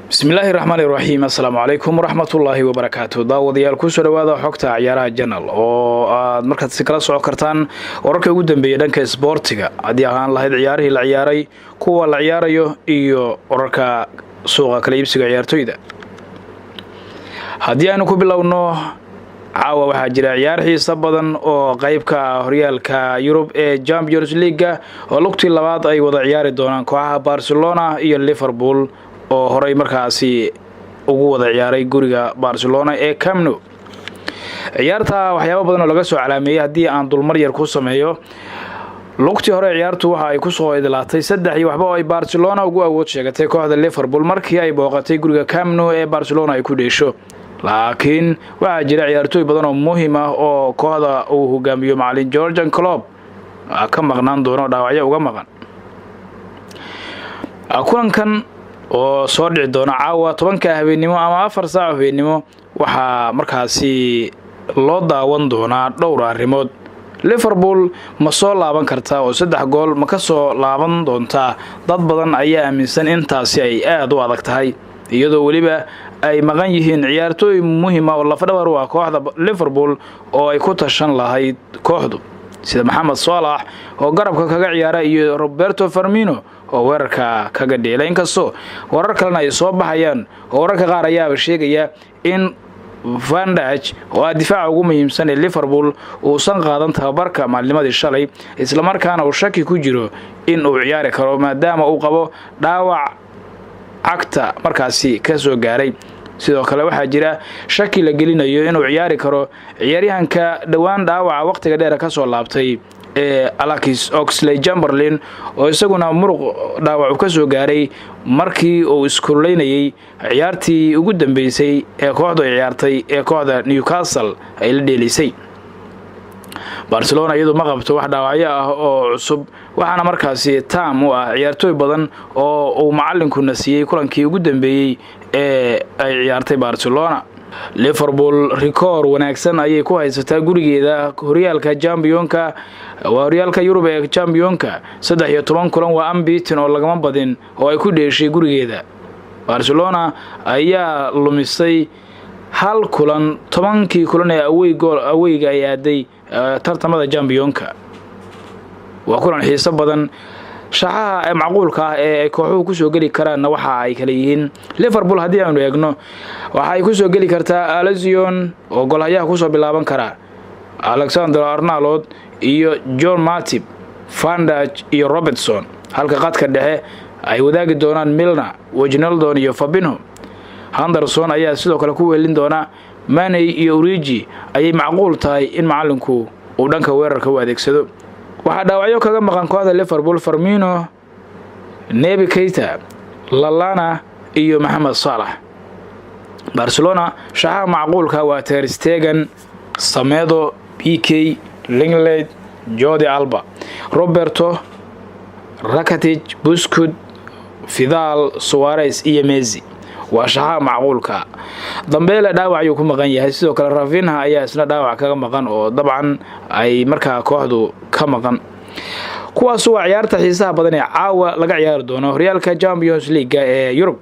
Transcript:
bismillaahi raxmaani raxiim assalaamu calaykum waraxmatullaahi wabarakaatu daawadayaal ku soo dhawaada xogta ciyaaraha channel oo aad markaad si kala socon kartaan wararka ugu dambeeyay dhanka isboortiga haddii aan lahayd ciyaarihii la ciyaaray kuwa la ciyaarayo iyo wararka suuqa kala iibsiga ciyaartoyda haddii aanu ku bilowno caawa waxaa jira ciyaar xiiso badan oo qaybka horyaalka Yurub ee Champions League oo lugtii labaad ay wada ciyaari doonaan kooxaha Barcelona iyo Liverpool oo horay markaasi ugu wada ciyaaray guriga Barcelona ee Camp Nou ciyaarta waxyaabo badan oo laga soo calaameeyay haddii aan dulmar yar ku sameeyo lugtii hore ciyaartu waxa ay ku soo idlaatay 3 waxba oo ay Barcelona ugu awood sheegatay kooxda Liverpool markii ay booqatay guriga Camp Nou ee Barcelona ay ku dheesho laakiin waxa jira ciyaartoy badan oo muhiim ah oo kooxda uu hogaamiyo macallin Jurgen Klopp ka maqnaan doono dhaawacyo uga maqan kulankan oo soo dhici doona caawa 10 habeenimo ama 4 saac habeenimo waxa markaasi loo daawan doonaa dhowr arrimood Liverpool ma soo laaban kartaa oo 3 gool ma ka soo laaban doontaa dad badan ayaa aaminsan intaasi ay aad u adag tahay iyadoo waliba ay maqan yihiin ciyaartoy muhiim ah oo lafdhabar u ah kooxda Liverpool oo ay ku tashan lahayd kooxdu sida Mohamed Salah oo garabka kaga ciyaara iyo Roberto Firmino oo weerarka kaga dheelay inkastoo warar kalena ay soo baxayaan oo wararka qaar ayaa sheegaya in Van Dijk oo difaaca ugu muhiimsan ee Liverpool uu san qaadan tababarka macallimadii shalay isla markaana uu shaki ku jiro in uu ciyaari karo maadaama uu qabo dhaawac cagta markaasi ka soo gaaray sidoo kale waxa jira shaki la gelinayo inuu ciyaari karo ciyaaryahanka dhawaan dhaawaca waqtiga dheer ka soo laabtay ee Alex Oxlade-Chamberlain oo isaguna muruq dhaawac ka soo gaaray markii uu iskuuleynayay ciyaartii ugu dambeysay ee kooxdu ciyaartay ee kooxda Newcastle ay la dheelisay Barcelona iyadoo ma qabto wax dhaawacyo ah oo cusub waxaana markaasi taam u ah ciyaartoy badan oo uu macallinku nasiyay kulankii ugu dambeeyay ee ay ciyaartay Barcelona Liverpool record wanaagsan ayay ku haysataa gurigeeda horyaalka Championka horyaalka Yurub ee Championka 13 kulan waa unbeaten oo lagama badin oo ay ku dheeshay gurigeeda Barcelona ayaa lumisay hal kulan 10 kulan ee awayga ay aaday tartamada Championka waa kulan xiiso badan shaxaha macquulka ah ee kooxuhu ku soo gali karaan waxa ay kala yihiin Liverpool hadii aanu eegno waxa ay ku soo gali kartaa Alisson oo golahayaha ku soo bilaaban kara Alexander Arnold iyo John Matip Van Dijk iyo Robertson halka qadka dhexe ay wadaagi doonaan Milner Wijnaldum iyo Fabinho Henderson ayaa sidoo kale ku weelin doona Mane iyo Origi ayay macquul tahay in macallinku uu dhanka weerarka u adeegsado waxa dhaawacyo kaga maqan kooxda Liverpool Firmino Naby Keita Lallana iyo Mohamed Salah Barcelona shaxaha macquulka waa Ter Stegen Semedo PK Lenglet Jordi Alba Roberto Rakitic Busquets Vidal Suarez iyo Messi waa shaxaha macquulka dambeele dhaawac ayuu ku maqan yahay sidoo kale Rafinha ayaa isna dhaawac kaga maqan oo dabcan ay markaa kooxdu ka maqan kuwaas waa ciyaarta xiisaha badan ee caawa laga ciyaari doono horyaalka Champions League ee Yurub